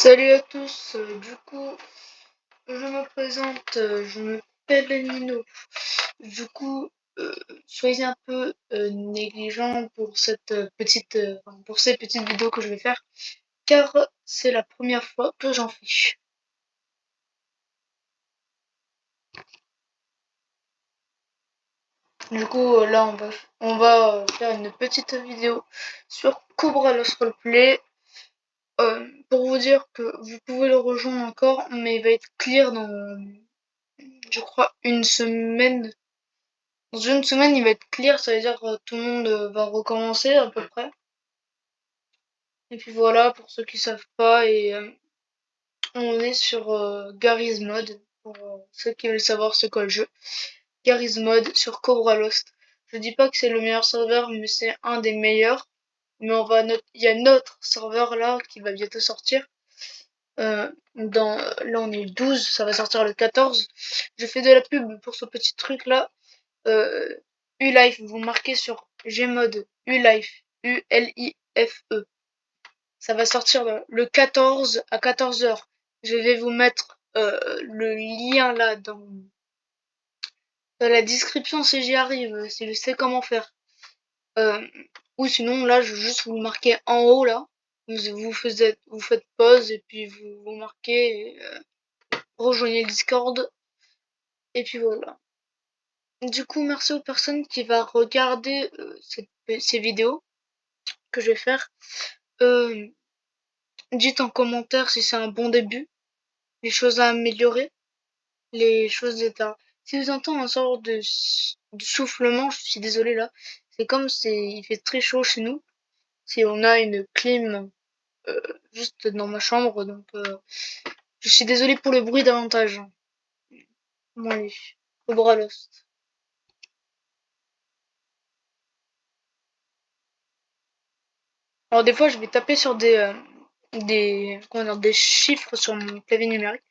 Salut à tous, du coup, je me présente, je m'appelle Nino. Du coup, soyez un peu négligents pour cette pour ces petites vidéos que je vais faire, car c'est la première fois que j'en fais. Du coup, là, on va faire une petite vidéo sur Cobra Lost Roleplay. Pour vous dire que vous pouvez le rejoindre encore, mais il va être clear dans, je crois, une semaine. Dans une semaine, il va être clear, ça veut dire que tout le monde va recommencer à peu près. Et puis voilà, pour ceux qui savent pas, et on est sur Garry's Mod, pour ceux qui veulent savoir c'est quoi le jeu. Garry's Mod sur Cobra Lost. Je dis pas que c'est le meilleur serveur, mais c'est un des meilleurs. Mais il y a notre serveur là qui va bientôt sortir. Là on est le 12, ça va sortir le 14. Je fais de la pub pour ce petit truc là. Ulife, vous marquez sur Gmod Ulife, Ulife. Ça va sortir le 14 à 14h. Je vais vous mettre le lien là dans la description si j'y arrive, si je sais comment faire. Ou sinon là je vais juste vous le marquer en haut là. Vous faites pause et puis vous marquez rejoignez le Discord. Et puis voilà. Du coup, merci aux personnes qui vont regarder ces vidéos que je vais faire. Dites en commentaire si c'est un bon début, les choses à améliorer, les choses à... Si vous entendez un sort de soufflement, je suis désolée là, il fait très chaud chez nous. Si on a une clim juste dans ma chambre, donc je suis désolée pour le bruit davantage. Bon allez, au bras lost. Alors des fois je vais taper sur des chiffres sur mon clavier numérique.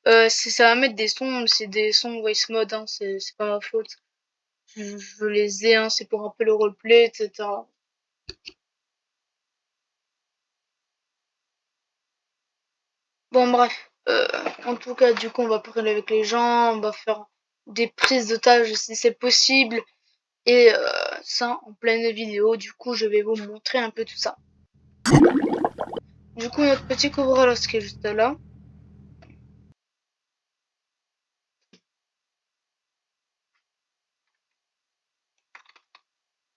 Ça va mettre des sons, c'est des sons voice mode, hein, c'est pas ma faute. Je les ai, hein, c'est pour un peu le roleplay, etc. Bon bref, en tout cas du coup on va parler avec les gens, on va faire des prises d'otages si c'est possible, et ça en pleine vidéo, du coup je vais vous montrer un peu tout ça. Du coup notre petit Cobra Lost qui est juste là.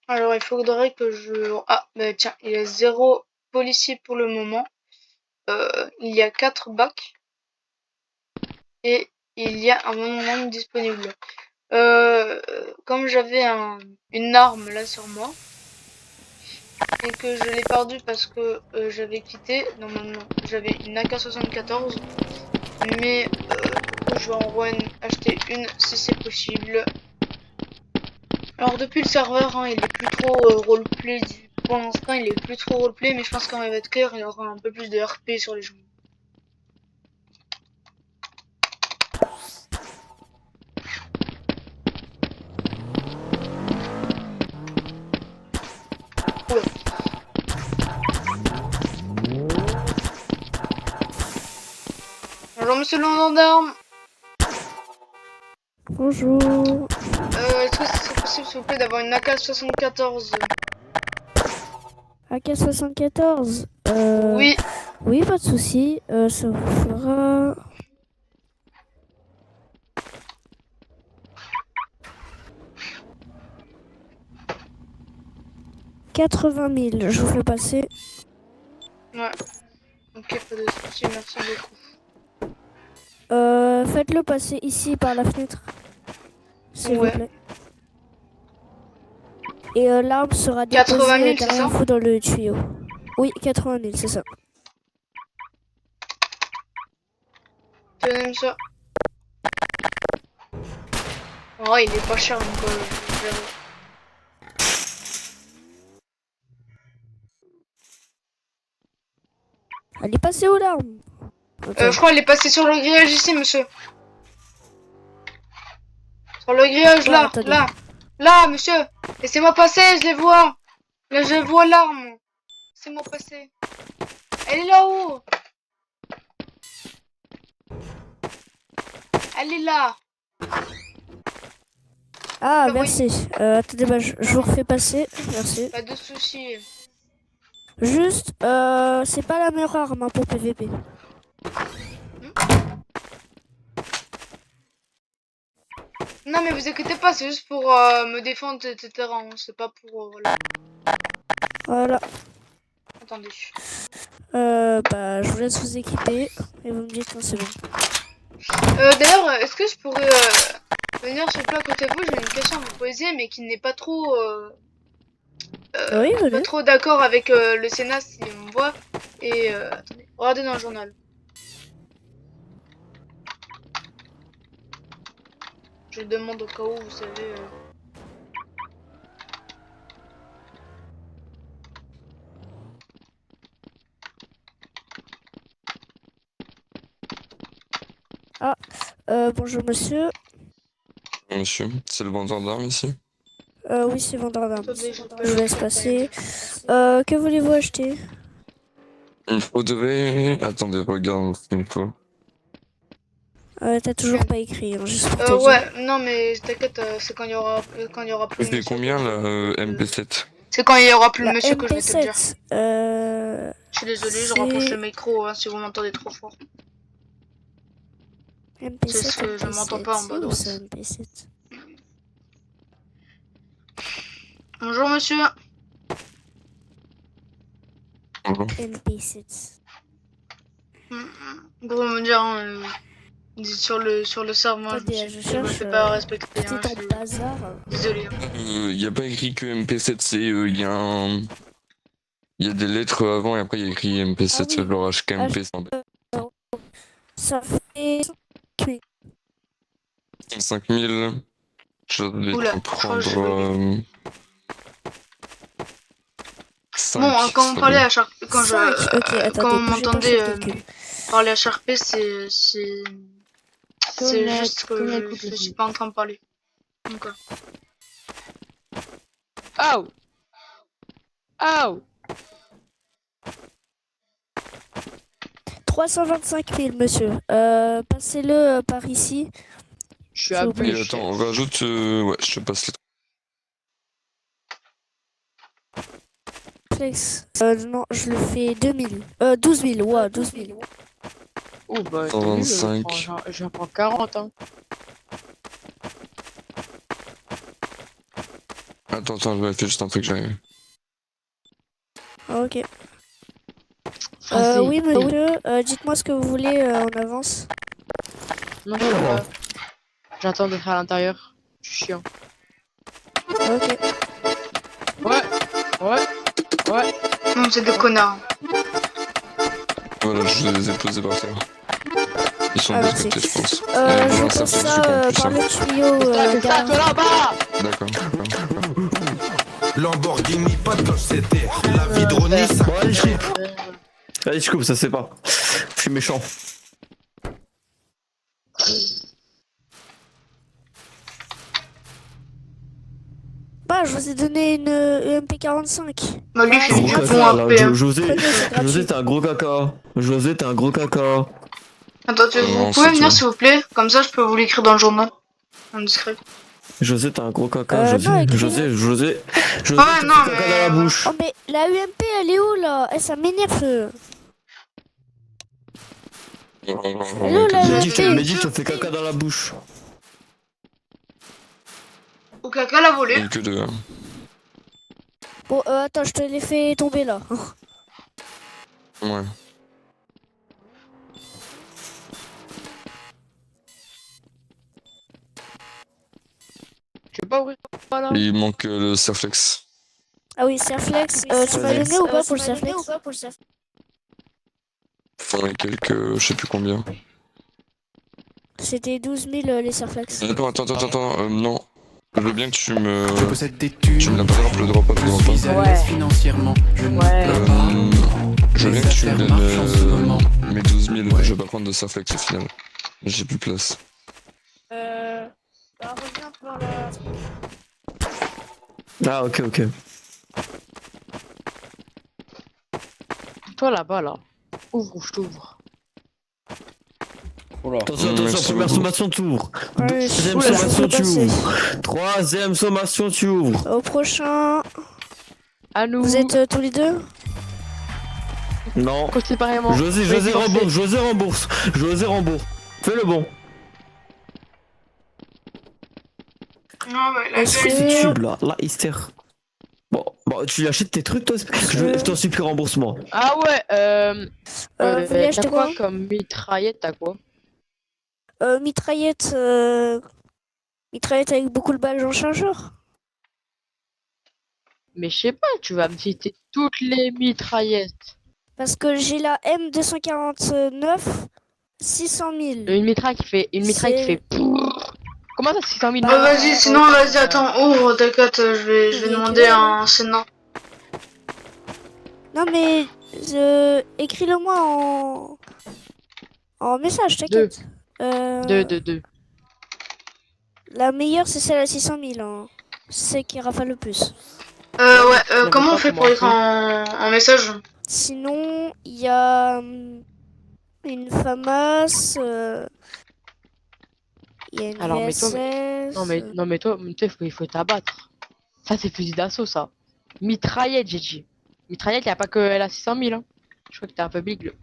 Alors il faudrait que je... Ah bah tiens, il y a 0 policier pour le moment. Il y a 4 bacs. Et il y a un moment disponible. Comme j'avais une arme là sur moi et que je l'ai perdu parce que j'avais quitté, normalement j'avais une AK-74, mais je vais en acheter une si c'est possible. Alors depuis le serveur, hein, il est plus trop roleplay, pour l'instant il est plus trop roleplay, mais je pense qu'en va clair, il y aura un peu plus de RP sur les gens. Ouais. Bonjour monsieur le gendarme. Bonjour. Est-ce que c'est possible s'il vous plaît d'avoir une AK-74? AK-74. Oui. Oui, pas de souci. Ça vous fera 80 000. Je vous fais passer. Ouais. Ok, pas de soucis, merci beaucoup. Faites-le passer ici par la fenêtre, s'il vous plaît. Et l'arme sera 80 000, déposée c'est derrière ça? vous dans le tuyau. Oui, 80 000, c'est ça. Tenez ça. Oh, il est pas cher, Nicolas. Elle est passée où l'arme? Je crois qu'elle est passée sur le grillage ici, monsieur. Sur le grillage, Bon, là, attendez. là. Là, monsieur. Laissez-moi passer, je les vois. Là, je vois l'arme. Laissez-moi passer. Elle est là-haut. Elle est là. Ah, Bah, merci. Attendez, bah, je vous refais passer. Merci. Pas de soucis. Juste, c'est pas la meilleure arme hein, pour PVP. Non, mais vous inquiétez pas, c'est juste pour me défendre, etc. hein, c'est pas pour... voilà. Voilà. Attendez. Bah, je vous laisse vous équiper et vous me dites quand c'est bon. D'ailleurs, est-ce que je pourrais venir s'il vous plaît à côté de vous? J'ai une question à vous poser, mais qui n'est pas trop... Oui, pas venez. trop d'accord avec le Sénat si on me voit. Et attendez, regardez dans le journal. Je demande au cas où, vous savez. Bonjour monsieur. Monsieur, c'est le vendeur d'armes ici? Oui, c'est vendeur d'armes. Attendez, Je vous laisse passer. Que voulez-vous acheter? Il faudrait... Attendez, regarde ce qu'il me faut. T'as toujours pas écrit, hein, juste pour te dire. Ouais, non mais t'inquiète, c'est quand il y aura plus le C'est monsieur. combien que la je- MP7? C'est quand il y aura plus le La monsieur que je vais te le dire. MP7, Je suis désolée, je c'est- rapproche le micro hein, si vous m'entendez trop fort. MP7, C'est ce que je m'entends pas en bas de c'est où ça, droite. MP7? Bonjour monsieur. Bonjour. MP7. Pour me dire, sur le serveur, Attendez, je je me cherche, fais pas respecter. Hein, Petit en bazar. désolé. Hein. Y a pas écrit que MP7, c'est... y a un... Y a des lettres avant et après il y a écrit MP7, Ah oui. genre HKMP. Ça fait 5000. Je vais Oula, t'en je crois que j'ai prendre... Bon, hein, quand vous parlez à Sharp, quand je, 5. Ok, attendez, quand vous bougez pas, m'entendez je fais le calcul. parler à Sharpé, c'est juste que je suis pas en train de parler. Donc, Oh! Oh! 325 000, monsieur. Passez-le par ici. Je suis S'il à vous plaît. Et plus. attends, on rajoute... ouais, je te passe les... Flex. Non, je le fais 2000. 12 000, ouais, 12 000. Oh, bah, 125. j'en prends 40, hein. Attends, je vais faire juste un truc, j'arrive. Ah, ok. Vas-y. Oui, monsieur, dites-moi ce que vous voulez en avance. Non, je sais pas. J'attends d'être à l'intérieur. Je suis chiant. Ok. Ouais. non, c'est des connards. Voilà, je les ai posés par terre. Ils sont de Ah, l'autre merci. côté, je pense. Je voilà, vous ça passe fait du ça coup en plus par simple. le tuyau. Ça, toi là-bas! D'accord. Lamborghini, pas de cloche, c'était la vie de Ronnie, ça. Bon, allez, je coupe. Allez, je coupe, ça c'est pas. Je suis méchant. Bah, je vous ai donné une EMP45. Bah, lui, Ah, c'est Gros du gratuit. bon caca, là. RP. Hein. José, Prenez, c'est gratuit. José, t'es un gros caca. José, t'es un gros caca. Attends, vous Non, pouvez c'est venir toi. s'il vous plaît? Comme ça, je peux vous l'écrire dans le journal. Indiscret. José, t'es un gros caca. Non, José, écoutez. José, Ouais, tu non, fais caca mais- dans la bouche. Oh, mais la UMP, elle est où, là? Eh, ça m'énerve. Hello, là, Mehdi, je te fais caca dans la bouche. Au caca l'a volé. Il y a que deux. Hein. Bon, attends, je te l'ai fait tomber, là. Ouais. Je vais pas ouvrir là. Et il manque le Serflex. Ah oui, Serflex. Tu m'as donné ou pas pour le Serflex? Enfin, et quelques... je sais plus combien. C'était 12 000 les Serflex. Attends, non. Je veux bien que tu me... Je possède des thunes. Tu me la passes le drop, Je suis à l'aise financièrement. Je ne Ouais. plains pas. je veux bien Les que tu me affaires marchent en ce moment. donnes mes 12 000. Ouais. Je vais pas prendre de Serflex au final. J'ai plus de place. Bah, reviens voir la... Ah, ok. Toi là-bas là. Ouvre ou je t'ouvre. Oula. Attention, Merci première beaucoup. sommation, tu ouvres. Allez, Deuxième oula, je sommation, peux tu passer. ouvres. Troisième sommation, tu ouvres. Au prochain. À nous. Vous êtes tous les deux? Non. Coach séparément. José Soyez divorcés. rembourse, José rembourse. José rembourse. Fais le bon. Ah ouais, la Monsieur- gueule. C'est tube là, là, hystère. Bon, tu lui achètes tes trucs toi? Je t'en supplie remboursement. Ah ouais, Vous voulez acheter t'as quoi quoi? comme mitraillette, t'as quoi? Mitraillette. Mitraillette avec beaucoup de balles en chargeur. Mais je sais pas, tu vas me citer toutes les mitraillettes. Parce que j'ai la M249 600 000. Une mitraille qui fait... C'est- Comment ça, 600 000? Bah vas-y, sinon vas-y, attends, ouvre, t'inquiète, je vais demander un Sénat. Non mais écris-le moi en message, t'inquiète. Deux. La meilleure c'est celle à 600 000. Hein. C'est celle qui rafale le plus. Ouais, comment pas on fait comment pour on écrire en message? Sinon, il y a une FAMAS, il y a une Alors, mais toi, VSS. Non mais toi, il faut t'abattre. Ça c'est fusil d'assaut ça. Mitraillette j'ai dit. Mitraillette, y a pas que elle a 600 000 hein. Je crois que t'es un peu big.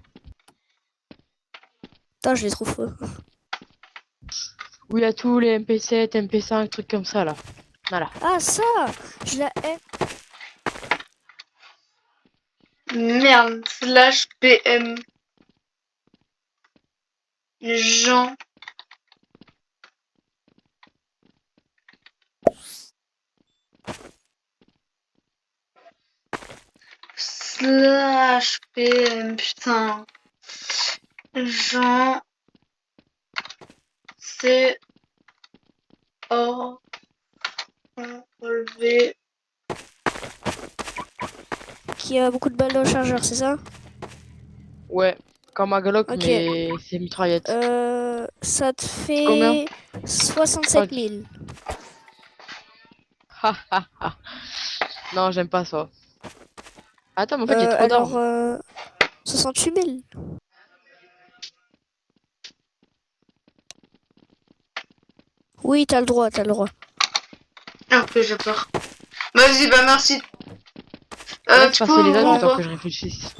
Attends, je les trouve pas. Où il y a tous les MP7, MP5, trucs comme ça là. Voilà. Ah ça, je la hais. Merde, slash PM. Jean. Slash PM, putain. Jean. C'est. Or. Relevé. Qui a beaucoup de balles dans le chargeur, c'est ça? Ouais, comme un Glock Ok. mais c'est mitraillette. Ça te fait Combien 67 000. Non, j'aime pas ça. Attends, mais en fait, j'ai trop Alors, d'armes. 68 000. Oui, t'as le droit, t'as le droit. Ok, j'ai peur. Vas-y, bah merci. Laisse Tu passer peux les autres ouvrir le temps quoi? que je réfléchisse.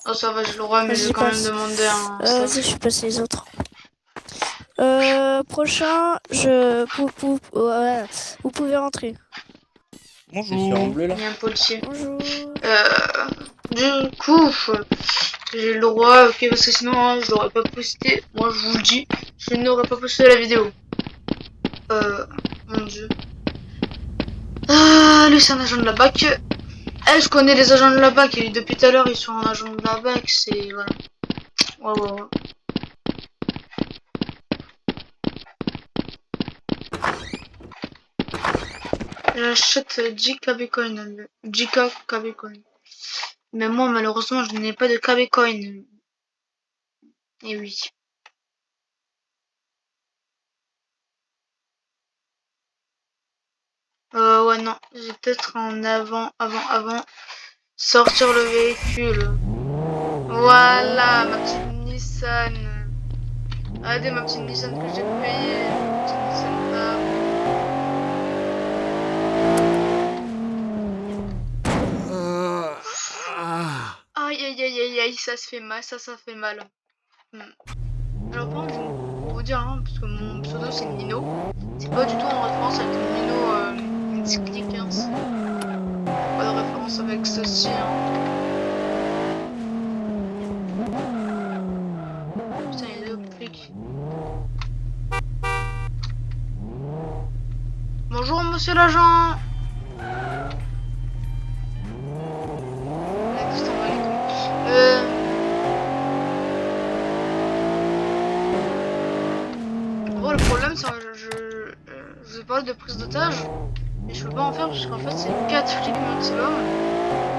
Oh, ça va, je le vois, mais Vas-y, je vais quand même passe. demander un. Vas-y, je passe les autres. Prochain, ouais, vous pouvez rentrer. C'est sur en bleu là. Il y a un policier. Bonjour. Du coup, j'ai le droit, ok, parce que sinon, hein, je l'aurais pas posté. Moi, je vous le dis, je n'aurais pas posté la vidéo. Mon dieu. Lui, c'est un agent de la BAC. Je connais les agents de la BAC, et depuis tout à l'heure, ils sont un agent de la BAC, c'est. Voilà. Ouais. J'achète 10 KB coin, 10K KB coin. Mais moi, malheureusement, je n'ai pas de KB coin. Et oui. Ouais, non. J'ai peut-être en avant. Sortir le véhicule. Voilà, ma petite Nissan. Regardez ma petite Nissan que j'ai payée. Ma petite Nissan là. Aïe, ça se fait mal, ça fait mal. Alors par contre, je vais vous dire, hein, parce que mon pseudo c'est Nino. C'est pas du tout en référence avec le Nino N-Cyclic 15. Pas de référence avec ceci. Putain, il y a deux flics. Bonjour monsieur l'agent. Bon, le problème c'est que je vous ai parlé de prise d'otage, mais je peux pas en faire parce qu'en fait c'est 4 flics maximum.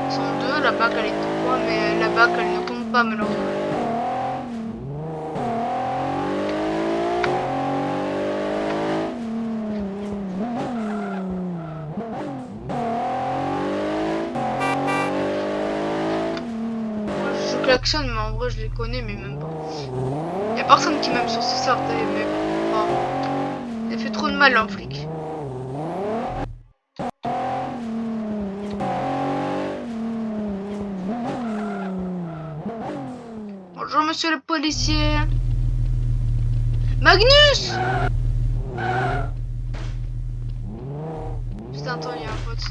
Ils sont 2, la BAC elle est 3, mais la BAC elle ne compte pas malheureusement. klaxonne, mais en vrai, je les connais, mais même pas. Y a personne qui m'aime sur ce serveur, mais pas. Il a fait trop de mal, un flic. Bonjour, monsieur le policier. Magnus! Putain, attends, il y a un pote.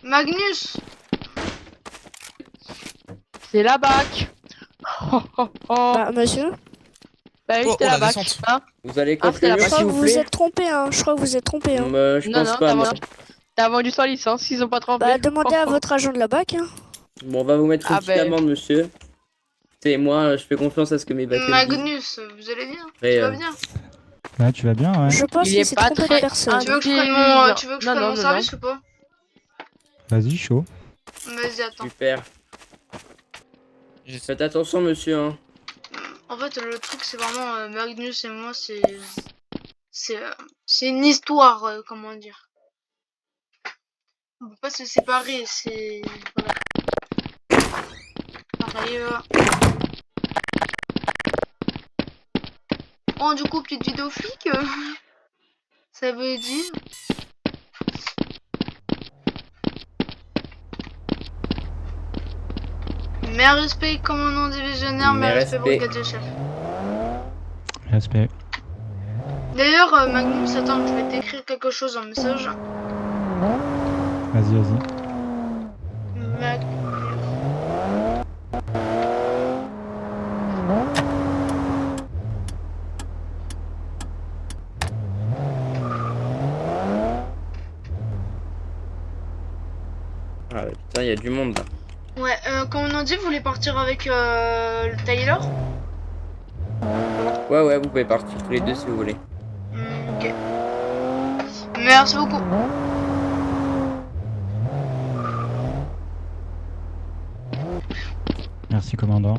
Magnus! C'est la BAC. Oh, oh, oh. Bah, monsieur, Bah oui, Oh, c'était oh, la la BAC. descente. Hein Vous allez Ah, c'est la continuer je Bah, crois s'il que vous vous plaît? êtes trompé, hein. Je crois que vous êtes trompé, hein. Je Non, pense non, pas, moi. t'as vendu sans licence, ils ont pas trompé. Bah, demandez à Oh, oh. votre agent de la BAC, hein. Bon, on va vous mettre une Ah, petite ben. amende, monsieur. C'est moi, je fais confiance à ce que mes bacs disent. Magnus, vous allez bien? Après, Tu vas bien? Ouais, tu vas bien, ouais. Je pense Il qu'il est s'est pas trompé de très personne. Tu veux que je prenne intelligent. mon, tu veux que je Non, prenne non, mon non, service ou pas? Vas-y, chaud. Vas-y, attends. Super. Faites attention, monsieur. Hein. En fait, le truc, c'est vraiment Magnus et moi, c'est une histoire, comment dire. On peut pas se séparer, c'est voilà. Pareil. Oh, du coup, petite vidéo flic, ça veut dire. Mes respect, commandant divisionnaire, mes Mes respect, respect. brigadier chef. Respect. D'ailleurs, Magnus, attends, je vais t'écrire quelque chose en message. Vas-y, vas-y. Magnus. Ah, putain, il y a du monde là. Ouais, comme on a dit, vous voulez partir avec le Tyler? Ouais, vous pouvez partir tous les deux si vous voulez. Ok. Merci beaucoup. Merci, commandant.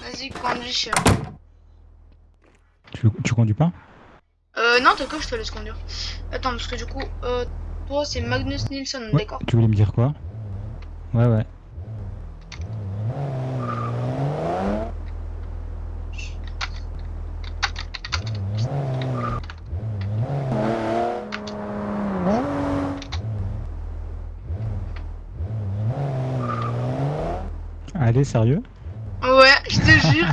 Vas-y, conduis, chien. Tu conduis pas? Non, d'accord, je te laisse conduire. Attends, parce que du coup, toi, c'est Magnus Nilsson, Ouais. d'accord? Tu voulais me dire quoi? Ouais, ouais. Allez, sérieux? Ouais, je te jure.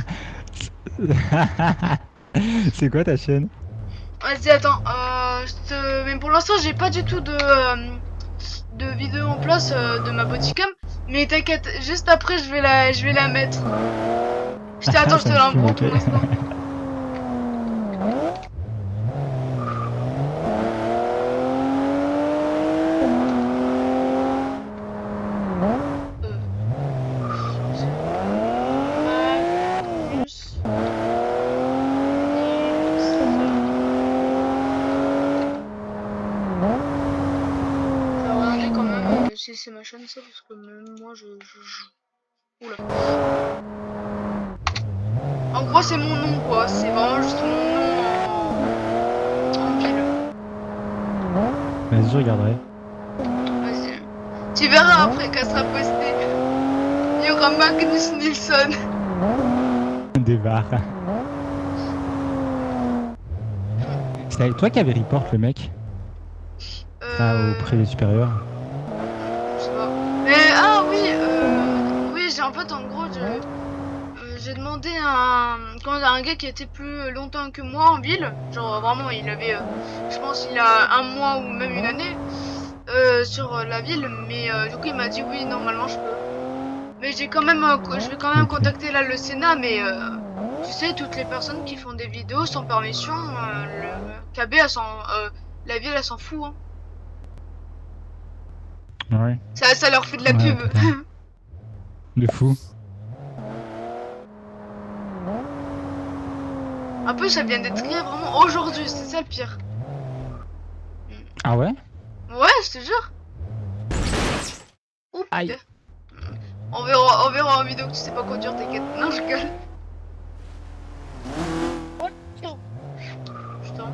C'est quoi ta chaîne? Vas-y, attends, mais pour l'instant, j'ai pas du tout de vidéo en place de ma bodycam. Mais t'inquiète, juste après, je vais la mettre. Attends, je te l'envoie pour Ok. l'instant. Magnus. Je vais regarder quand même si c'est ma chaîne ça, parce que même moi je. Oula. En gros, c'est mon nom quoi, c'est vraiment juste mon nom en ville. Vas-y, je regarderai. Vas-y. Tu verras après qu'elle sera postée. Il y aura Magnus Nilsson. Des barres. C'est avec toi qui avait report le mec? Enfin, auprès des supérieurs. Je sais pas. Mais ah oui, oui, j'ai en fait en gros j'ai demandé à un gars qui était plus longtemps que moi en ville, genre vraiment il avait, je pense il a un mois ou même une année sur la ville, mais du coup il m'a dit oui normalement je peux. Mais j'ai quand même, je vais quand même Ok. contacter là le Sénat, mais tu sais toutes les personnes qui font des vidéos sans permission, le KB la ville elle s'en fout. Hein. Ouais. Ça leur fait de la Ouais, pub. putain. De fou. Un peu, ça vient d'être créé vraiment aujourd'hui, c'est ça le pire. Ah ouais? Ouais, je te jure. Oups. Aïe. On verra en vidéo que tu sais pas conduire, t'inquiète. Non, je gueule. Putain.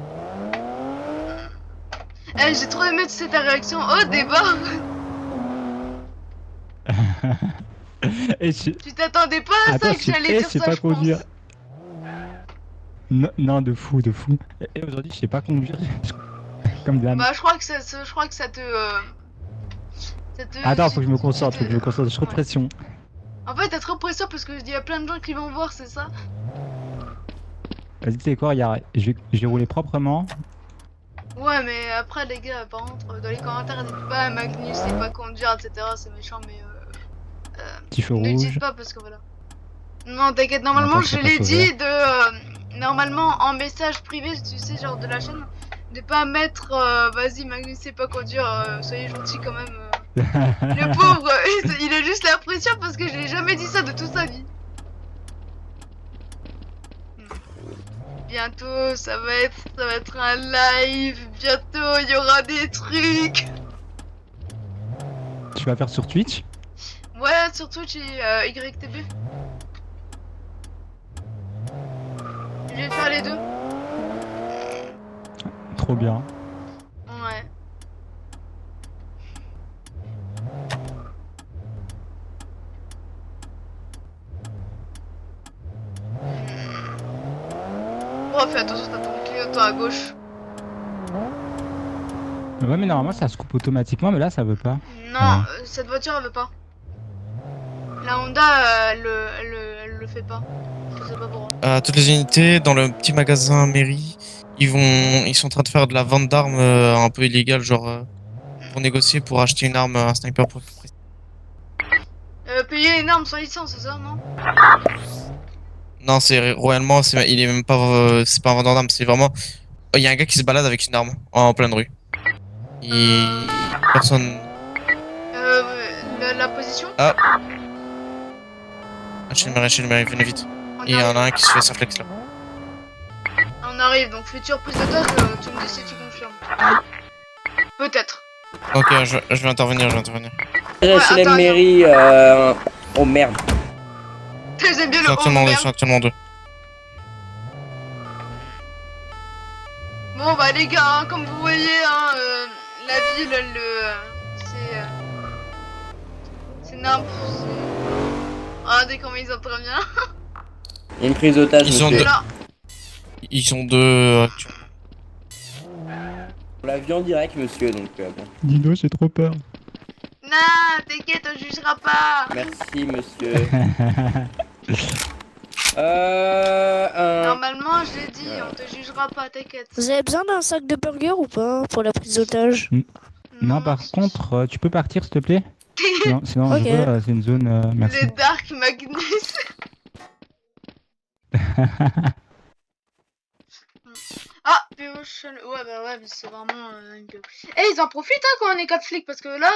j'ai trop aimé ta réaction. Oh, débat. Et je... Tu t'attendais pas à Attends, ça que j'allais je dire sais ça, pas je pense. conduire. Non, non, de fou, de fou. Et aujourd'hui, je sais pas conduire. Comme d'hab. Bah, je crois que ça te. Attends, faut que je me concentre, ça te- j'ai trop de Ouais. pression. En fait, t'as trop pression parce qu'il y a plein de gens qui vont voir, c'est ça? Vas-y, tu sais quoi, regarde, je vais rouler proprement. Ouais, mais après, les gars, par contre, dans les commentaires, dites pas Magnus sait pas conduire, etc. C'est méchant, mais Petit feu ne le rouge. dites pas parce que voilà. Non, t'inquiète, normalement, Attends, je ça l'ai passe au dit normalement, en message privé, tu sais, genre de la chaîne, de pas mettre vas-y, Magnus sait pas conduire, soyez gentil quand même. Le pauvre, il a juste la pression parce que je l'ai jamais dit ça de toute sa vie. Bientôt, ça va être un live. Bientôt, il y aura des trucs. Tu vas faire sur Twitch? Ouais, sur Twitch et YTB. Je vais faire les deux. Trop bien. Ouais. Bon, fais attention, t'as ton clignotant à gauche. Ouais, mais normalement, ça se coupe automatiquement, mais là, ça veut pas. Non, Ouais. cette voiture elle veut pas. La Honda elle le fait pas. Je sais pas pourquoi. Toutes les unités dans le petit magasin mairie, ils sont en train de faire de la vente d'armes un peu illégale, genre pour négocier pour acheter une arme, un sniper pour. Payer une arme sans licence, c'est ça, non? Non, c'est royalement, il est même pas, c'est pas un vendeur d'armes, c'est vraiment, il y a un gars qui se balade avec une arme en pleine rue. Personne. La position? Ah. Chez le mairie, venez vite. Il y en a un qui se fait sa flex là. On arrive, donc futur prise d'otage, tu me dis si tu confirmes. Peut-être. Ok, je vais intervenir, Ouais, Chez la attends, mairie, oh merde. J'aime bien Ils le sont haut actuellement deux, ils merde. sont actuellement deux. Bon bah les gars, hein, comme vous voyez, hein, la ville, c'est n'importe. Regardez comment ils interviennent. Il y a une prise d'otage, Ils ont monsieur. deux. Là, Ils sont deux actuellement. On l'a vu en direct, monsieur, donc bon. Dino, j'ai trop peur. non, t'inquiète, on jugera pas. Merci, monsieur. Normalement, je l'ai dit, on te jugera pas, t'inquiète. Vous avez besoin d'un sac de burger ou pas pour la prise d'otage? Non, par contre, tu peux partir, s'il te plaît? Sinon Ok. c'est une zone... merci. Le Dark Magnus. Ah, Potion. Ouais, bah ouais, mais c'est vraiment une PO. Eh, ils en profitent hein, quand on est 4 flics parce que là.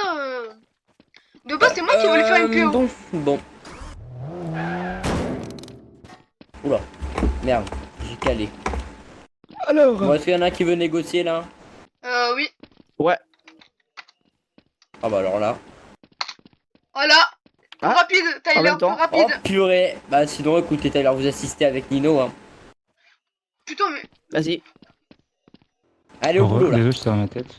De base, c'est moi qui voulais faire une PO. Donc, bon. Oula, merde, j'ai calé. Alors. Bon, est-ce qu'il y en a qui veut négocier là? Oui. Ouais. Ah bah alors là. Voilà. Plus Ah, rapide, en Tyler, même plus temps. Oh rapide. purée. Bah sinon écoutez Tyler, vous assistez avec Nino hein. Putain, mais. Vas-y. Allez au boulot là. Désolé, je suis dans ma tête.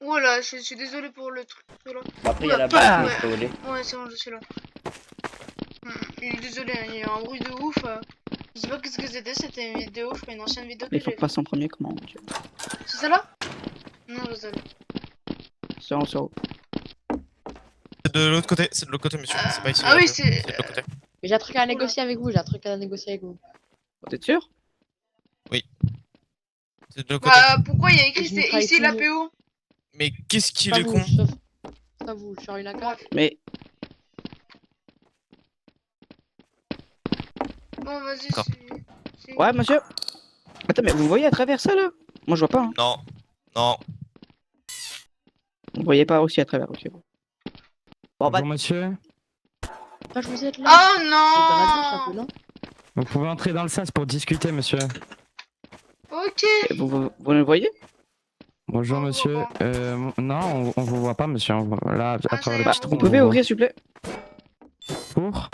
Oh là, je suis désolé pour le truc là. Bon, après il y a la Oula, barre, ouais. je peux voler. Ouais, c'est bon, je suis là. Il est désolé, hein, il y a un bruit de ouf. Je sais pas qu'est-ce que c'était une vidéo, je crois une ancienne vidéo que Il faut j'ai. passer en premier, comment tu... C'est celle-là? Non, désolé. C'est en haut. C'est de l'autre côté, monsieur. C'est pas ici. Ah oui, c'est c'est. de l'autre côté. Mais j'ai un truc à négocier avec vous, T'es sûr? C'est de l'autre côté. Bah, pourquoi il y a écrit Je vous c'est ferai ici la tout. PO? Mais qu'est-ce qu'il Pas est vous, con? sauf... Pas vous, je suis une AK. Mais Bon, vas-y, D'accord. c'est. ouais, monsieur. Attends, mais vous voyez à travers ça là? Moi je vois pas. Hein. Non. Non. Vous voyez pas aussi à travers. Ok. Bon bah. Bonjour monsieur, Enfin, je vous êtes là. Oh C'est dans la douche un peu, non! non? vous pouvez entrer dans le sas pour discuter monsieur. Ok! Vous le voyez? Bonjour On vous monsieur, voit non on vous voit pas monsieur, là à Ah, travers ça y le est, petit on trou, Vous pouvez on vous ouvrir s'il vous plaît? voit. Pour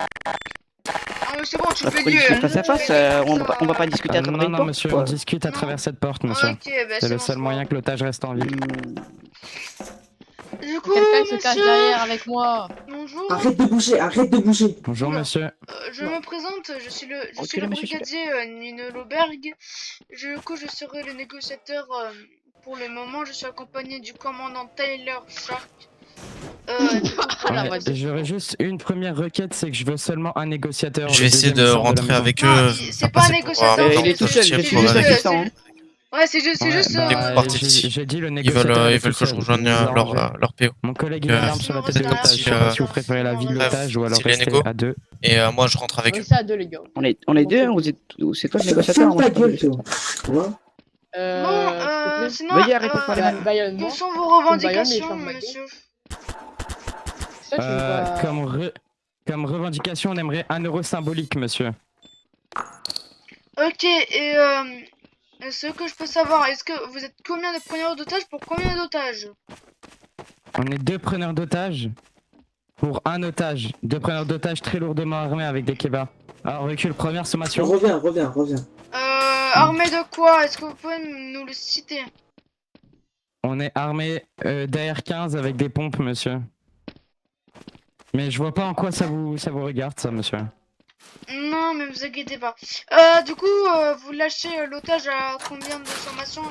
On c'est bon, tu fais Faut mieux. discuter face à face, on va pas discuter à travers Non, une non, porte, monsieur, quoi. on discute à travers cette porte, monsieur. Ok, bah C'est le bon, seul c'est moyen bon. que l'otage reste en vie. Du coup, Quelqu'un se cache monsieur, derrière avec moi. bonjour. Arrête de bouger. Bonjour, Oula. monsieur. Je me présente, je suis le Reculez, monsieur, brigadier Nino Loberg. Du coup, je serai le négociateur pour le moment. Je suis accompagné du commandant Tyler Shark. Du coup, pour la Ouais, voiture. J'aurais juste une première requête, c'est que je veux seulement un négociateur. Je Le vais essayer deuxième, de il sort la rentrer maison. avec Non, eux. c'est pas un passer pour négociateur, il est tout seul, c'est je suis pour juste la- assistant. Hein. Ouais, c'est juste, Ouais, juste. bah, Des parties j'ai d'ici. j'ai dit le Ils négociateur. veulent, est ils veulent tout que je seul, rejoigne vous arrangez. leur PO. Mon collègue, il a Euh, l'arme sur la tête sinon, de restez l'otage. à Je sais la pas maison. si vous préférez la vie de Bref, l'otage ou alors si les rester négos. à deux. Et moi, je rentre avec eux. Restez à deux, les gars. On est deux, ou c'est toi le négociateur? Bon, s'il te plaît. sinon, Veuillez arrêter de parler. Bayonne, quelles moi. sont vos revendications, Bayonne, mais monsieur? Ça, tu veux pas- Comme revendication, on aimerait 1 euro symbolique, monsieur. Ok, et ce que je peux savoir, est-ce que vous êtes combien de preneurs d'otages pour combien d'otages? On est 2 preneurs d'otages pour 1 otage. 2 preneurs d'otages très lourdement armés avec des kebabs. Alors, recule, première sommation. Reviens. Armés de quoi? Est-ce que vous pouvez nous le citer? On est armé d'AR-15 avec des pompes, monsieur. Mais je vois pas en quoi ça vous regarde, ça, monsieur. Non, mais vous inquiétez pas. Du coup, vous lâchez l'otage à combien de sommations?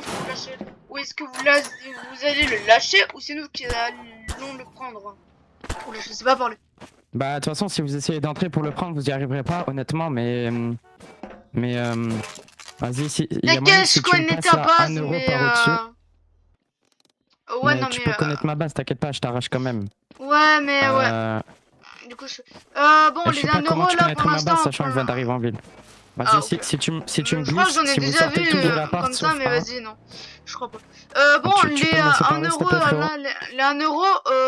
Ou est-ce que vous allez le lâcher ou c'est nous qui allons le prendre? Oula, je sais pas parler. Bah, de toute façon, si vous essayez d'entrer pour le prendre, vous y arriverez pas, honnêtement, mais vas-y, si, il y a T'inquiète, moyen que je si tu me connais passes ta à base, 1 euro mais par au-dessus. Ouais, mais non, tu mais peux connaître ma base, t'inquiète pas, je t'arrache quand même. ouais, mais ouais. Euh, Du coup, bon, je les sais 1 pas comment euro tu là connaîtrais pour ma base, l'instant. sachant que je viens d'arriver en ville. Vas-y, Ah, si, ok. si tu me Je crois que glisses, j'en ai si vous déjà sortez vu tous de l'appart, comme ça, sauf mais un. vas-y, non. Je crois pas. Bon, Tu peux les me laisser 1 parler, s'il te euro, plaît, frérot là, les 1 euro,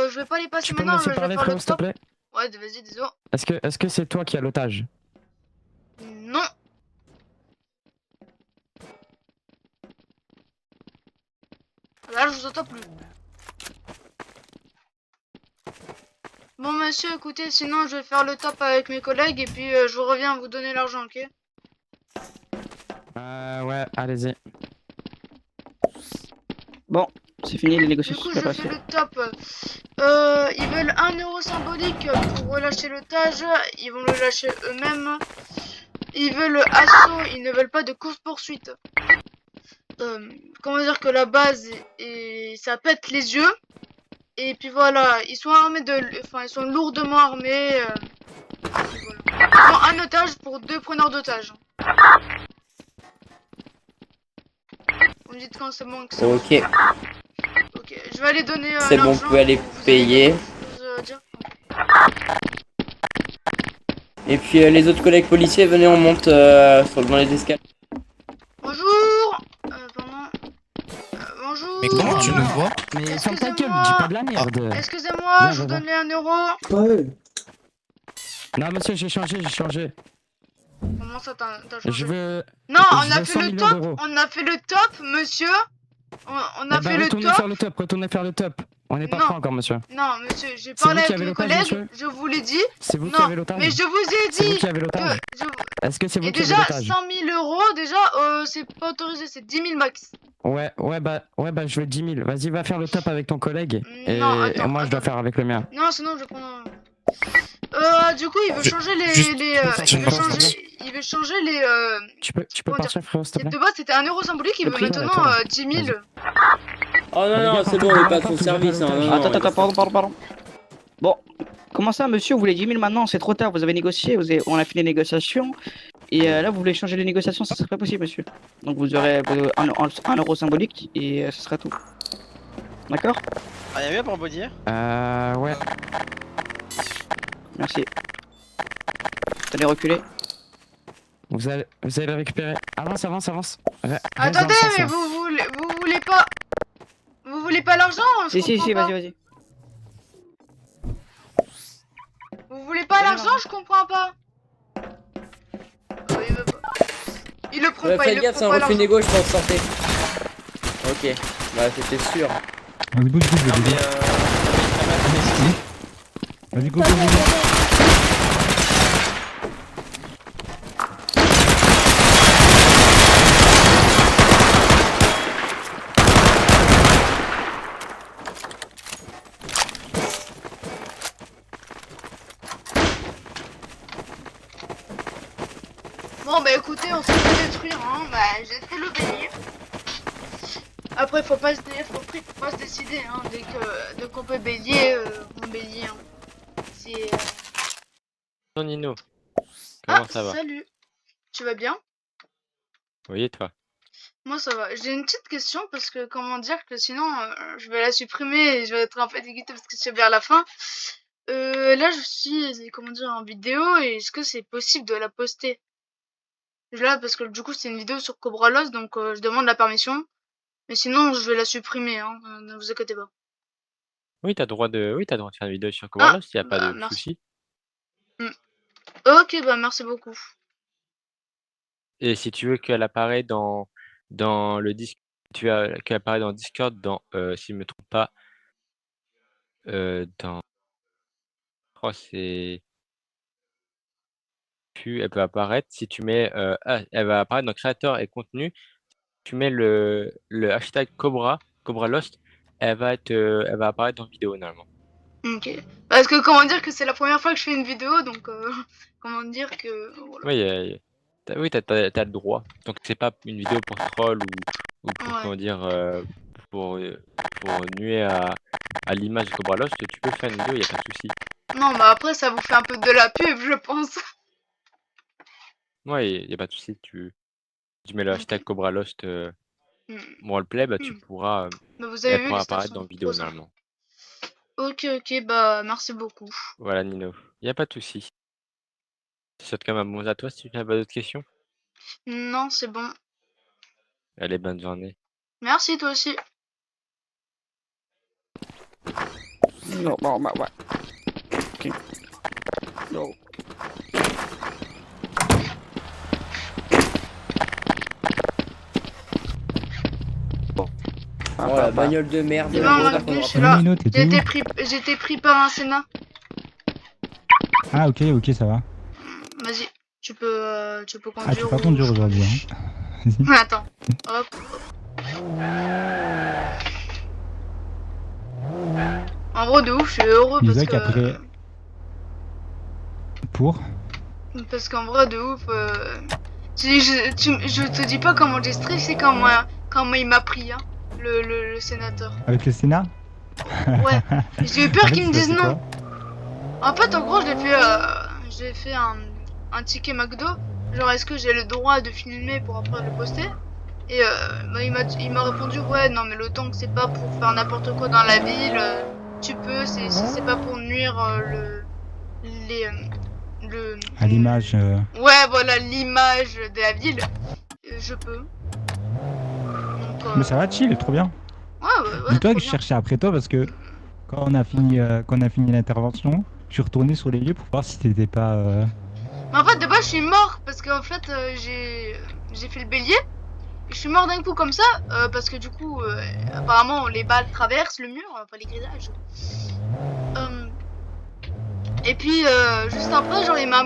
je vais pas les passer Tu peux me maintenant, laisser je vais parler, faire le frérot, s'il te top. plaît? Ouais, vas-y, désolé. Est-ce que c'est toi qui as l'otage? Non. Là, je vous entends plus. Bon, monsieur, écoutez, sinon je vais faire le top avec mes collègues et puis je vous reviens vous donner l'argent, ok? Ouais, allez-y. Bon, c'est fini les Du négociations. coup, c'est je passé. fais le top. Ils veulent 1 euro symbolique pour relâcher l'otage. Ils vont le lâcher eux-mêmes. Ils veulent assaut, ils ne veulent pas de course-poursuite. Comment dire que la base et ça pète les yeux. Et puis voilà, ils sont armés ils sont lourdement armés. Et voilà. Ils ont un otage pour 2 preneurs d'otages. Vous me dites quand c'est bon que c'est bon. Ok, Ok, je vais aller donner c'est bon, vous l'argent. pouvez aller Vous avez payer. quelque chose à dire? Et puis les autres collègues policiers, venez, on monte dans les escaliers. Bonjour. Pardon. Bonjour. Mais comment tu nous vois? Mais ferme ta gueule, Excusez-moi. dis pas de la merde. Excusez-moi, Viens, je vous viens, donne les 1 euro. Non, monsieur, j'ai changé. Comment ça t'as changé? Je veux. Non, on je a veux fait 100 le millions top. d'euros. On a fait le top, monsieur. On a fait le top. Retournez faire le top. On n'est pas Non. prêt encore, monsieur. Non, monsieur, j'ai C'est parlé vous qui avec avez mes l'otage, collègues. monsieur Je vous l'ai dit. C'est vous qui Non, avez l'otage. mais je vous ai C'est vous dit qui avez que l'otage. Est-ce que c'est vous et qui avez déjà l'otage? 100 000 euros, déjà, c'est pas autorisé, c'est 10 000 max. Ouais, bah, je veux 10 000. Vas-y, va faire le top avec ton collègue. Non, Et attends, moi, je dois faire avec le mien. Non, sinon je prends. Du coup, il veut changer juste- il veut changer les. Tu peux Comment partir, frérot, s'il te plaît? De base, c'était 1 euro symbolique, il Le veut prix, maintenant ouais, 10 000. Oh non, non, c'est bon, on est pas à son service. Hein, non, non, Attends, pardon. Bon, comment ça, monsieur, vous voulez 10 000 maintenant? C'est trop tard, vous avez négocié, on a fait les négociations. Et là, vous voulez changer les négociations, ça serait pas possible, monsieur. Donc vous aurez 1 euro symbolique et ce sera tout. D'accord? Ah, y'a mieux pour dire? Ouais. Merci. Allez, reculer. Vous allez le récupérer. Avance. Reste dans le Attendez, sens, mais là. vous voulez pas l'argent? Je Si, comprends pas. vas-y. Vous voulez pas l'argent? Je comprends pas. Il veut pas. Il le prend pas, il faites le gaffe, c'est prend un pas refus l'argent. négo, je pense, sortez. Ok, bah c'était sûr. Vas-y, bouge, Non, vas-y. mais Vas-y, go. Bon bah écoutez, on s'est fait détruire, hein. Bah j'ai fait l'obéir. Après faut pas se décider, hein. Dès qu'on peut bélier, on bélier, hein. C'est... Non, Nino, comment ça va? Salut. Tu vas bien? Oui, et toi? Moi ça va. J'ai une petite question parce que comment dire que sinon je vais la supprimer et je vais être un peu dégoûtée parce que c'est vers la fin. Là je suis comment dire en vidéo et est-ce que c'est possible de la poster? Là parce que du coup c'est une vidéo sur Cobra Lost donc je demande la permission. Mais sinon je vais la supprimer hein, ne vous inquiétez pas. Oui, t'as droit de faire une vidéo sur Cobra Lost, y a pas bah, de merci. souci. Ok bah merci beaucoup. Et si tu veux qu'elle apparaît dans le disque, qu'elle apparaît dans Discord, si je me trompe pas, dans, je crois que c'est, elle peut apparaître si tu mets, elle va apparaître dans créateur et contenu. Tu mets le hashtag Cobra Lost, elle va apparaître dans vidéo normalement. Ok. Parce que comment dire que c'est la première fois que je fais une vidéo donc comment dire que voilà. Oui, oui, t'as le droit. Donc c'est pas une vidéo pour troll ou pour Ouais. comment dire pour nuire à l'image de Cobra Lost, tu peux faire une vidéo, y a pas de souci. Non bah après ça vous fait un peu de la pub je pense. Ouais, y a pas de souci. Tu mets le hashtag Cobra Lost roleplay, bah tu pourras, Bah, vous avez elle vu pourra les apparaître stations. dans vidéo normalement. Ok bah merci beaucoup. Voilà Nino, y a pas de souci. Je te souhaite quand même un bon à toi si tu n'as pas d'autres questions. Non c'est bon. Allez, bonne journée. Merci toi aussi. Non, bon, bah ouais. Ok. Non. Bon. Oh la bagnole de merde. C'est bon, on a j'espère qu'on venu, aura je suis pas- là. Nino, t'étais où? J'ai été pris par un Sénat. Ah ok, ça va. Vas-y, tu peux Ah, tu conduire. peux pas conduire aujourd'hui, hein. Vas-y. Attends. Hop. En gros, de ouf, je suis heureux parce Isaac, que. après... Pour? Parce qu'en vrai, de ouf. Je te dis pas comment j'ai stressé quand il m'a pris, hein, le sénateur. Avec le Sénat? Ouais. J'ai eu peur Arrête, qu'il me ça, dise c'est non. quoi? En fait, en gros, j'ai fait un ticket McDo. Genre, est-ce que j'ai le droit de filmer pour après le poster? Et bah, il m'a répondu, ouais, non, mais le temps que c'est pas pour faire n'importe quoi dans la ville, tu peux, c'est pas pour nuire À l'image... Ouais, voilà, l'image de la ville, je peux. Donc, Mais ça va, chill, trop bien. ouais, Dis-toi trop que je bien. cherchais après toi parce que quand on a fini l'intervention, je suis retourné sur les lieux pour voir si t'étais pas... Mais en fait, de base, je suis mort parce qu'en fait, j'ai fait le bélier. Et je suis mort d'un coup comme ça parce que du coup, apparemment, les balles traversent le mur, enfin les grillages. Et puis, juste après, genre, il m'a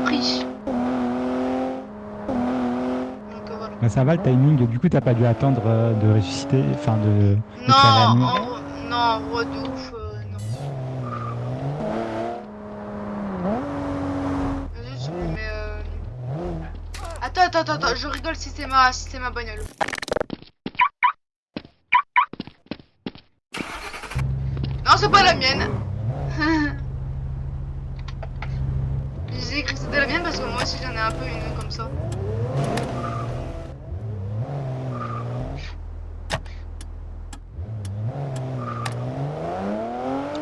pris. Donc voilà. Bah ça va le timing, du coup t'as pas dû attendre de ressusciter, enfin de te faire réanimer. Non, en vrai, de ouf, non. Vas-y, tu me mets, Attends, je rigole si c'est ma bagnole. Non, c'est pas la mienne. J'ai écrit que c'était la mienne parce que moi aussi j'en ai un peu une comme ça.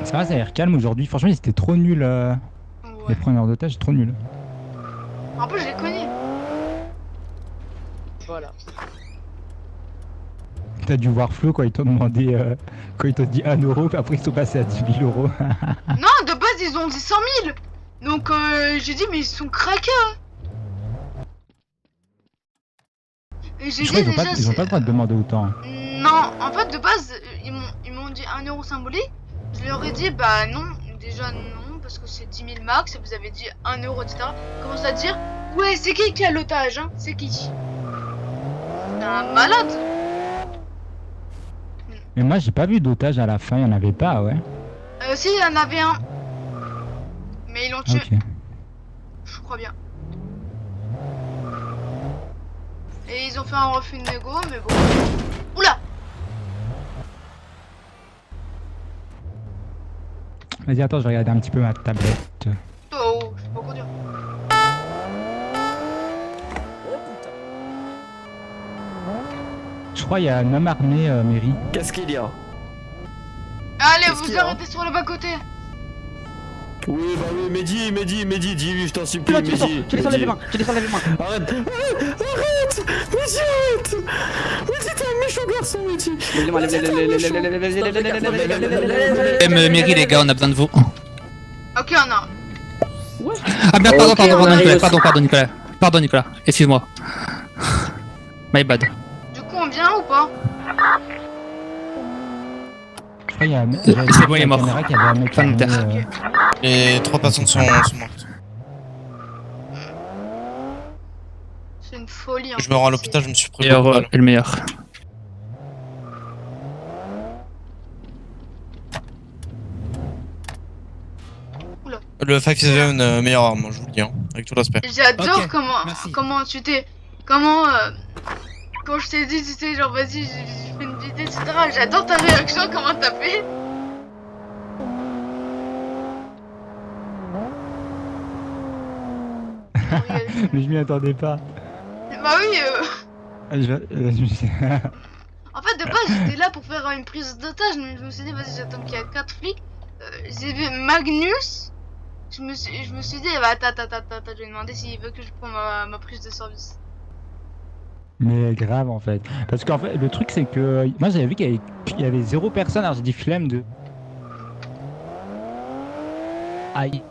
Ça va, ça a l'air calme aujourd'hui. Franchement, c'était trop nul. Les Ouais. preneurs d'otages, trop nul. En plus, je les connais. Voilà. T'as dû voir Flo quand ils t'ont demandé, quand ils t'ont dit 1 euro, puis après ils sont passés à 10 000 euros. Non, de base, ils ont dit 100 000. Donc, j'ai dit, mais ils sont craqués. Hein. Et j'ai Je crois dit qu'ils ont, déjà. ils ont pas le droit de demander autant. Non, en fait, de base, ils m'ont dit 1 euro symbolique. Je leur ai dit, bah non, déjà non, parce que c'est 10 000 max, et vous avez dit 1 euro, etc. Ils commencent à dire, ouais, c'est qui a l'otage, hein? C'est qui? C'est un malade. Mais moi, j'ai pas vu d'otage à la fin, il y en avait pas, ouais. Si, il y en avait un. Mais ils l'ont tué, Ok. je crois bien. Et ils ont fait un refus de négo, mais bon. Oula! Vas-y, attends, je vais regarder un petit peu ma tablette. Oh, je peux pas conduire. Je crois qu'il y a un homme armé, mairie. Qu'est-ce qu'il y a? Allez, Qu'est-ce vous qu'il y a arrêtez sur le bas-côté. Oui, bah oui, Mehdi, dis-lui, je t'en supplie, Tu descends, Mehdi. tu descends les mains, tu descends les mains. Arrête! Arrête! Mehdi, arrête! Mehdi, t'es un méchant garçon, Mehdi! Mairie, les gars, on a besoin de vous. Ok, on a. Ah merde, Ok, on arrive pardon Nicolas. Pardon Nicolas, excuse-moi. My bad. Du coup, on vient ou pas? Je crois qu'il y a un mec. C'est bon, il est mort. Qu'il y avait un mec Fin de armé, terre. Les 3 personnes sont mortes. C'est une folie. Je me rends à l'hôpital, je me suis pris Meilleur, beaucoup de balles. le meilleur. Le 5-7 meilleure arme, je vous le dis, hein, avec tout respect. J'adore Ok, comment merci. comment tu t'es comment quand je t'ai dit tu sais genre vas-y je fais une vidéo etc. J'adore ta réaction, comment t'as fait. Mais je m'y attendais pas. Bah oui. Je me suis- En fait de base j'étais là pour faire une prise d'otage mais je me suis dit vas-y j'attends qu'il y a 4 flics. J'ai vu Magnus. Je me suis dit bah attends je vais demander s'il veut que je prenne ma prise de service. Mais grave en fait. Parce qu'en fait, le truc c'est que moi j'avais vu qu'il y avait 0 personne, alors j'ai dit flemme de. Aïe.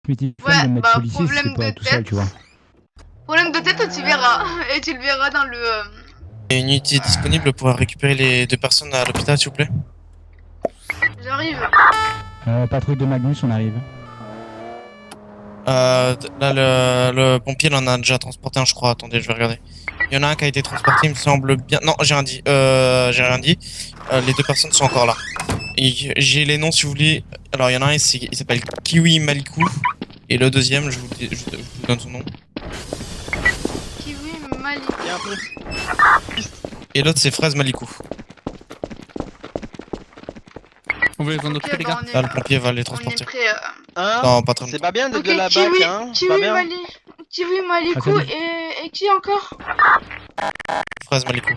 Je me dis flemme de me mettre bah, policier si c'est problème pour de être tout seul, tête. tu vois. Problème de tête tu verras et tu le verras dans le. Et une unité disponible pour récupérer les 2 personnes à l'hôpital, s'il vous plaît. J'arrive. Patrouille de Magnus, on arrive. Là, le pompier, il en a déjà transporté un, je crois. Attendez, je vais regarder. Il y en a un qui a été transporté, il me semble bien. Non, j'ai rien dit. Les 2 personnes sont encore là. Et j'ai les noms, si vous voulez. Alors, il y en a un, il s'appelle Kiwi Malikou. Et le deuxième, je vous donne son nom. Kiwi Mali. Et l'autre, c'est Fraise Malikou. On veut les en occuper, les gars. Là, le pompier va les On est transporter. prêt. Non, pas très C'est pas bien de, Ok, de la Kiwi, bac, hein. C'est Kiwi pas bien. Kiwi Malikou Ah, et qui encore? Fraise Malikou.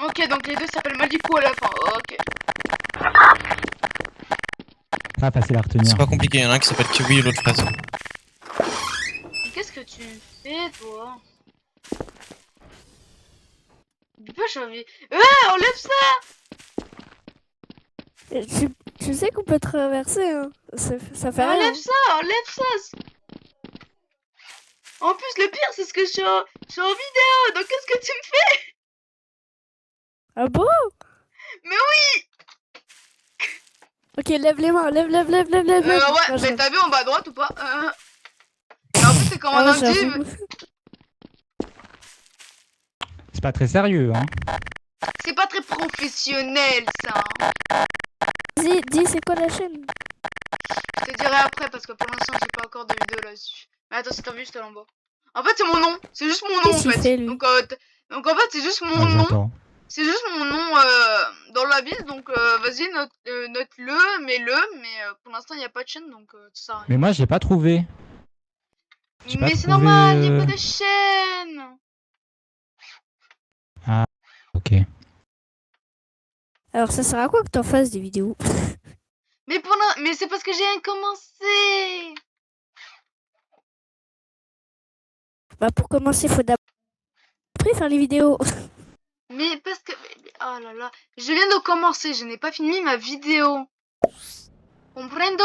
Ok, donc les deux s'appellent Malikou à la fin. Ok. Ah, facile à retenir. C'est pas compliqué, il y en a un qui s'appelle Kiwi et l'autre Fraise. Mais qu'est-ce que tu fais, toi? Pourquoi j'ai envie. Enlève ça! Tu sais qu'on peut traverser, hein. Ça fait rien. Enlève ça! Enlève ça! En plus, le pire, c'est ce que je suis en vidéo, donc qu'est-ce que tu me fais? Ah bon? Mais oui! Ok, lève les mains, lève. Ouais, Ah, mais t'as vu en bas à droite ou pas? Et en plus, c'est comme un j'avoue. intime. C'est pas très sérieux, hein. C'est pas très professionnel, ça. Dis, c'est quoi la chaîne? Je te dirai après, parce que pour l'instant, j'ai pas encore de vidéo là-dessus. Mais attends, si t'as vu, je te l'envoie. En fait, c'est mon nom. C'est juste mon nom, en Qu'est-ce qu'il fait. fait, lui? Donc en fait, c'est juste mon Ah, nom. j'entends. C'est juste mon nom dans la ville, donc vas-y, note-le, mets-le, mais pour l'instant, il n'y a pas de chaîne, donc ça sert à rien. Mais moi j'ai pas trouvé. J'ai pas Mais c'est trouvé, normal, il n'y a pas de chaîne. Ah, ok. Alors ça sert à quoi que t'en fasses des vidéos? Mais c'est parce que j'ai rien commencé. Bah pour commencer, faut d'abord faire les vidéos. Mais parce que... Oh là là. Je viens de commencer, je n'ai pas fini ma vidéo. Comprendo?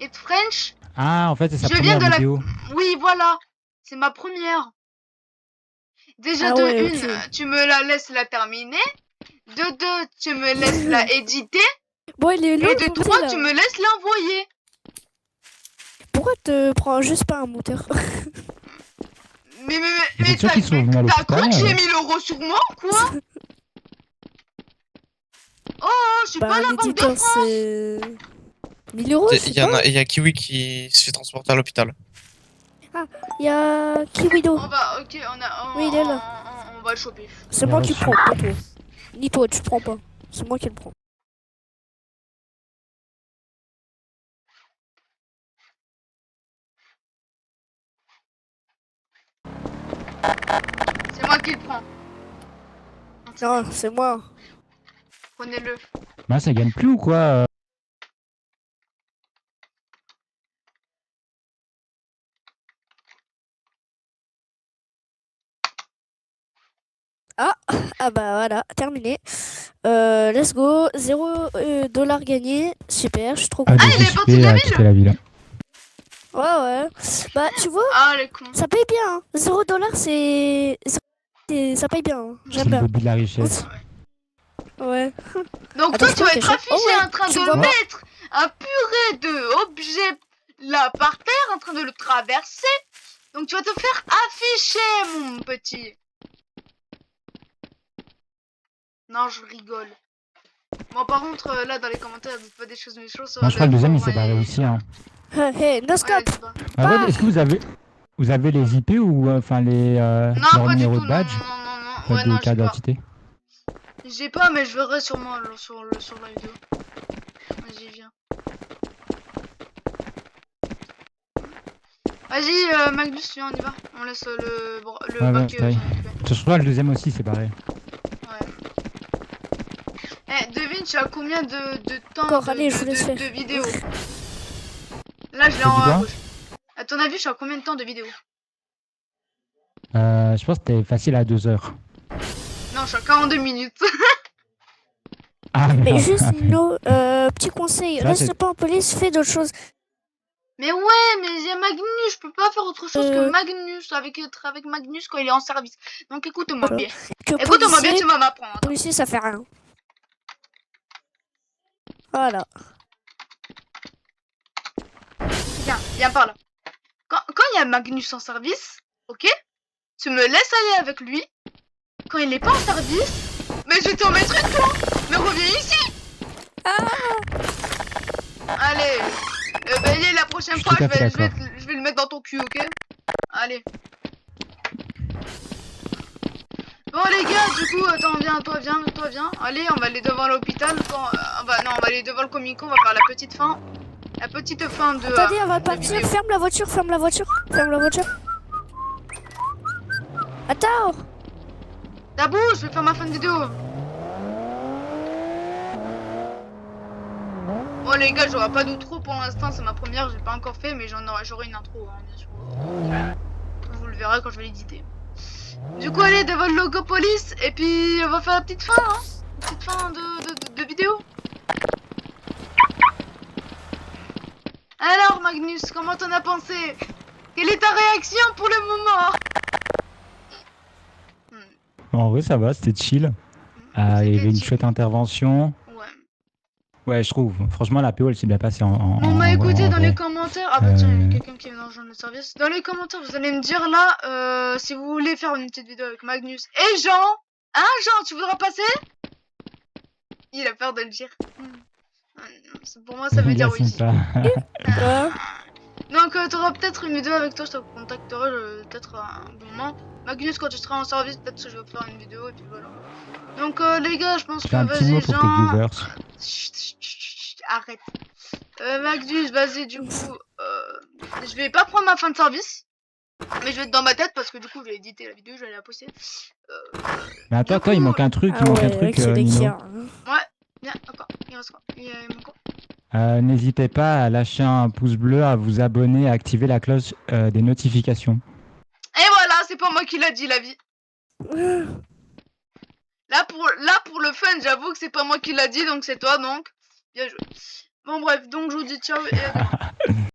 It's French? Ah, en fait c'est sa Je viens première de la... vidéo. Oui, voilà. C'est ma première. Déjà, Ah de ouais, une, ok. tu me la laisses la terminer. De deux, tu me laisses la éditer. Bon, il est long. Et de ton trois, là. tu me laisses l'envoyer. Pourquoi te prends juste pas un monteur? Mais Vous êtes sûr qu'ils sont venus à t'as cru l'hôpital que j'ai 1000 € sur moi ou quoi? Oh, je suis Bah pas la un Banque de éditeur, France. c'est... 1000 €, Il c'est y, en pas... a, il y a Kiwi qui se fait transporter à l'hôpital. Il y a Kiwido. On va, ok, Oui, il est là. on va le choper. C'est Il a moi qui reçu. prends, pas toi. Ni toi, tu prends pas. C'est moi qui le prends. C'est moi qui le prends. Non, c'est moi. Prenez-le. Bah, ça gagne plus ou quoi Ah bah voilà, terminé. Let's go. 0 $ gagné. Super, je suis trop Ah, content. il est parti de la ville. quitter la ville. Ouais. Bah, tu vois, Ah, les cons. ça paye bien. Hein. 0 $, ça paye bien. Hein. C'est J'aime le bien. début de la richesse. Ouais. Donc Attends, toi, tu vas je être crois que affiché oh ouais, en train tu de vois pas. mettre un purée de objets là par terre, en train de le traverser. Donc tu vas te faire afficher, mon petit. Non, je rigole. Bon, par contre, là, dans les commentaires, dites pas des choses méchantes. Moi, je crois que le deuxième, il s'est barré aussi. Hein. Hey, no scope. En fait, est-ce que vous avez les IP ou enfin Non, leur pas du numéro tout, de non, badge non. Ouais, de non, carte j'ai pas. d'identité. J'ai pas, mais je verrai sûrement sur la vidéo. Vas-y, viens. Vas-y, Magnus, viens, on y va. On laisse le Ouais, bac. ça y est. Je crois que le deuxième aussi, c'est barré. Eh, devine, tu as combien de temps Encore, allez, je vous laisse faire. de vidéo? Là, je l'ai T'as dit en quoi rouge. À ton avis, je suis à combien de temps de vidéo? Je pense que c'était facile à 2 heures. Non, je suis à 42 minutes. Ah, Mais non. juste, petit conseil, Ça, reste c'est- pas en police, fais d'autres choses. Mais ouais, mais il y a Magnus, je peux pas faire autre chose que Euh. Magnus, être avec Magnus quand il est en service. Donc écoute-moi Voilà. bien. Que Écoute-moi bien, policier, tu vas m'apprendre. policier, ça fait rien. Voilà. Viens par là. Quand il y a Magnus en service, ok, tu me laisses aller avec lui. Quand il est pas en service, mais je vais t'en mettre une toi. Mais reviens ici. Allez, allez, la prochaine fois, tout à fait d'accord. je vais le mettre dans ton cul, ok? Allez. Bon les gars, du coup, attends, toi viens. Allez, on va aller devant l'hôpital. On va aller devant le Comico, on va faire la petite fin. La petite fin de... Attendez, on va de partir, vidéo. ferme la voiture. Attends. Ta bouche, je vais faire ma fin de vidéo. Bon les gars, j'aurai pas d'outro pour l'instant, c'est ma première, j'ai pas encore fait, mais j'aurai une intro, hein, bien sûr. Vous le verrez quand je vais l'éditer. Du coup, allez, devant le logo police, et puis on va faire la petite fin, hein. Petite fin de vidéo. Alors Magnus, comment t'en as pensé? Quelle est ta réaction pour le moment? En vrai, ça va, c'était chill. Il y avait une chouette intervention. Ouais. Ouais, je trouve. Franchement, la PO, elle s'est bien passée On m'a écouté dans vrai. les commentaires. Ah bah tiens, il y a quelqu'un qui vient dans le service. Dans les commentaires, vous allez me dire là, si vous voulez faire une petite vidéo avec Magnus et Jean. Hein, Jean, tu voudras passer? Il a peur de le dire. Pour moi, ça veut dire oui. Donc, t'auras peut-être une vidéo avec toi, je te contacterai peut-être un bon moment. Magnus, quand tu seras en service, peut-être que je vais faire une vidéo et puis voilà. Donc, les gars, je pense que Fais un petit mot vas-y, pour tes Jean. viewers. Chut, arrête. Magnus, vas-y, du coup, je vais pas prendre ma fin de service. Mais je vais être dans ma tête parce que du coup, je vais éditer la vidéo, je vais la poster. Mais attends, il manque un truc, Nino. Ouais, bien, encore. Il reste quoi? Il manque quoi? N'hésitez pas à lâcher un pouce bleu, à vous abonner, à activer la cloche des notifications. Et voilà, c'est pas moi qui l'a dit, la vie. Là pour le fun, j'avoue que c'est pas moi qui l'a dit, donc c'est toi, donc. Bien joué. Bon bref, donc je vous dis ciao et à demain.